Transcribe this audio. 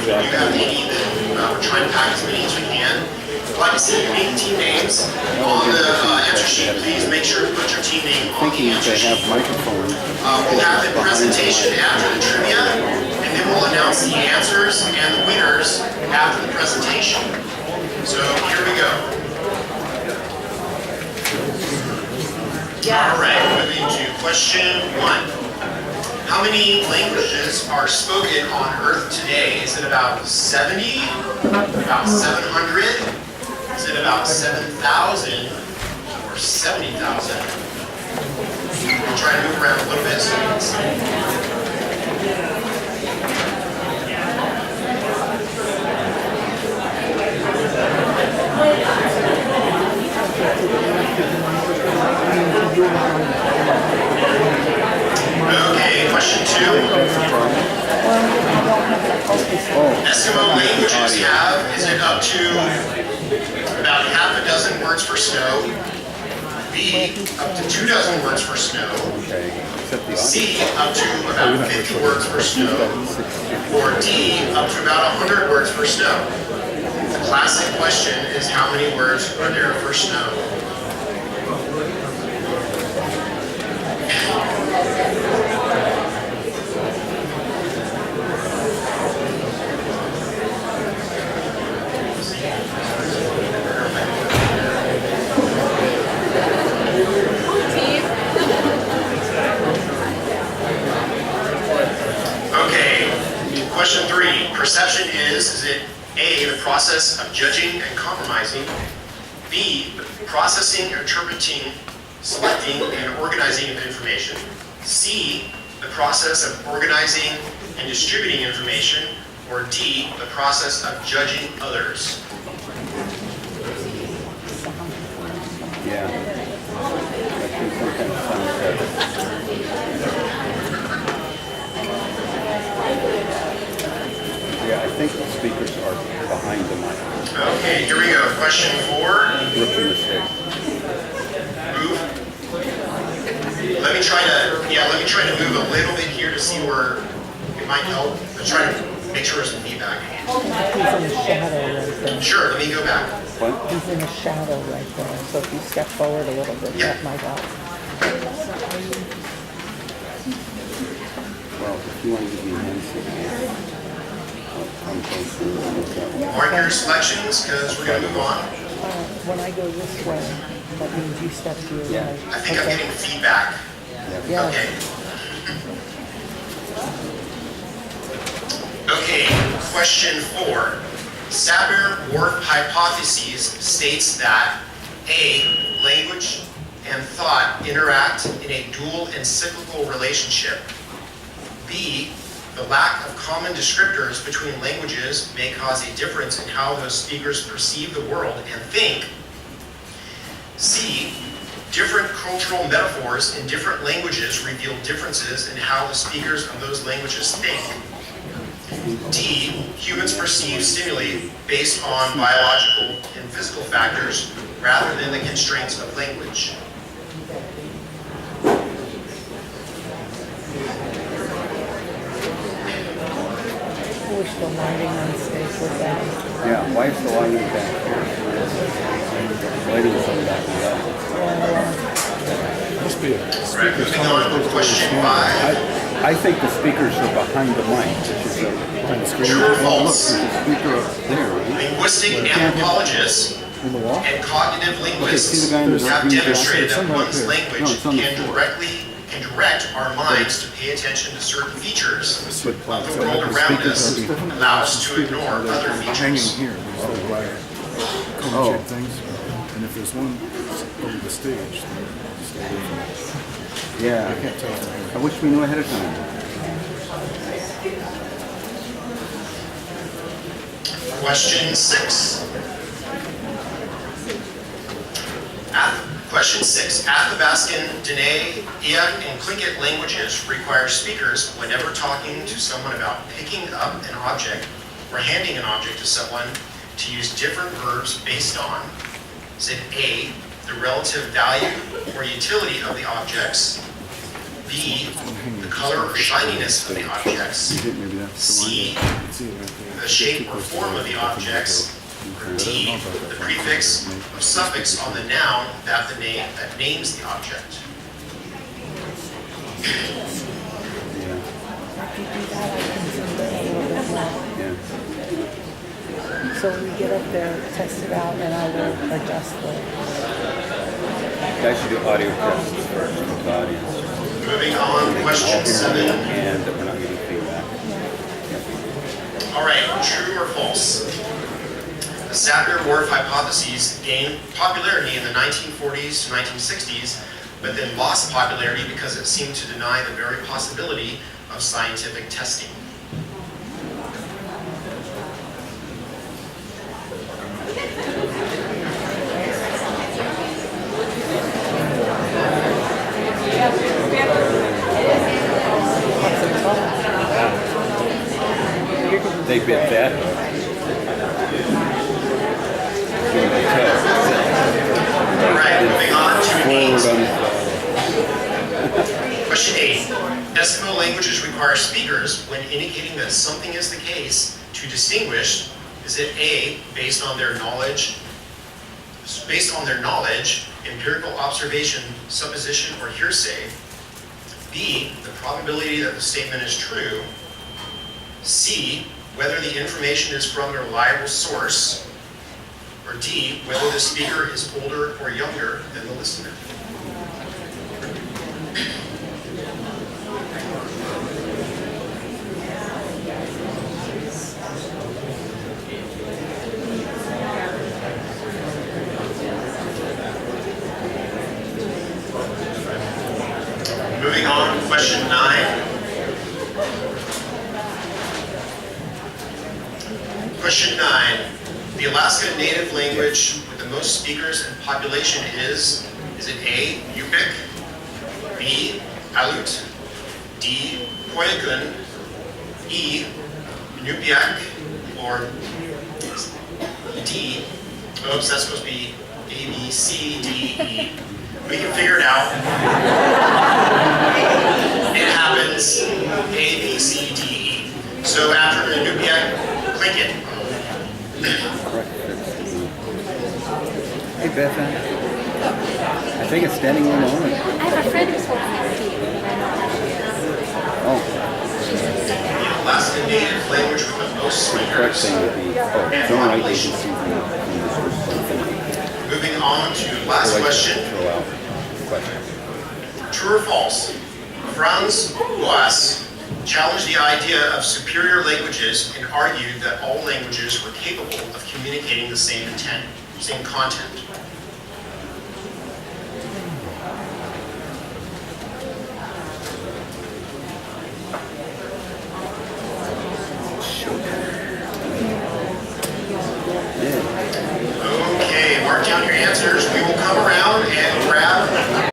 do have 80, then we're trying to pack as many as we can. I'd like to see 18 names on the answer sheet. Please make sure to put your team name on the answer sheet. We'll have the presentation after the trivia, and then we'll announce the answers and the winners after the presentation. So here we go. All right, moving to question 1. How many languages are spoken on Earth today? Is it about 70? About 700? Is it about 7,000? Or 70,000? We'll try to move around a little bit so you can see. Okay, question 2. Eskimo languages have, is it up to about half a dozen words for snow? B, up to 2 dozen words for snow? C, up to about 50 words for snow? Or D, up to about 100 words for snow? The classic question is how many words are there for snow? Question 3, perception is it A, the process of judging and compromising, B, the processing, interpreting, selecting, and organizing of information, C, the process of organizing and distributing information, or D, the process of judging others? Yeah. Yeah, I think the speakers are behind the mic. Okay, here we go. Question 4. Rookie mistake. Move. Let me try to move a little bit here to see where it might help. Let's try to make sure there's some feedback. He's in the shadow right there. Sure, let me go back. What? He's in the shadow right there. So if you step forward a little bit, that might help. Well, if you want to give me hands, Mark your selections because we're going to move on. When I go this way, that means you step to your right. I think I'm getting feedback. Yeah. Okay. Okay, question 4. Sapir-Whorf hypothesis states that A, language and thought interact in a dual and cyclical relationship. B, the lack of common descriptors between languages may cause a difference in how those speakers perceive the world and think. C, different cultural metaphors in different languages reveal differences in how the speakers of those languages think. D, humans perceive stimuli based on biological and physical factors rather than the constraints of language. Wish the lighting on stage was down. Yeah, why is the lighting back here? Lighting is on the back of the Must be a Right, speaker. moving on to question 5. I think the speakers are behind the mic, which is Behind the screen. True or false? the speaker up there, right? Linguistic anthropologists In the wall? and cognitive Okay, see linguists the guy in the dark have green jacket? demonstrated that Something right one's there. language No, it's on the can floor. direct our minds to pay attention to certain features of the world The around speakers us, are behind- allow us to ignore other Hanging features. here, these little wire cone Oh. shaped things. And if there's one over the stage, then stay away from it. Yeah, I can't tell if they're I wish we knew ahead of time. Question 6. Question 6. Athabaskan, Dene, Eyak, and Tlingit languages require speakers, whenever talking to someone about picking up an object or handing an object to someone, to use different verbs based on, is it A, the relative value or utility of the objects, B, the the color or shininess of the objects, You think maybe that's the one? C, You can see it right there. the shape or form of the objects, or D, the prefix or suffix on the noun that names the object. Yeah, If you do that, I can zoom in a little bit more. yeah. So when we get up there, test it out, and I will adjust the. You guys should do audio tests first with the audience. Moving on, question 7. And we're not getting feedback. All right, true or false? The Sapir-Whorf hypotheses gained popularity in the 1940s to 1960s, but then lost popularity because it seemed to deny the very possibility of scientific testing. They bit that. Give me the test. All right, moving on to names. Forward on Question 8. Eskimo languages require speakers when indicating that something is the case to distinguish. Is it A, based on their knowledge, empirical observation, supposition, or hearsay? B, the probability that the statement is true. C, whether the information is from a reliable source. Or D, whether the speaker is older or younger than the listener. Moving on, question 9. Question 9. The Alaska Native language with the most speakers and population is it A, Yupik, B, Aleut, D, Koyukun, E, Inupiaq, or D, oops, that's supposed to be A, B, C, D, E. We can figure it out. It happens, A, B, C, D, E. So after Inupiaq, click it. Hey, Beth. I think it's standing room only. I have a friend who's holding it for you, and I know how she is. Oh, The Alaska Native language with the most the correct speakers. thing would be, oh, don't write agency from this person. Moving on to last question. Throw out question. True or false? Franz Boas challenged the idea of superior languages and argued that all languages were capable of communicating the same intent, same content.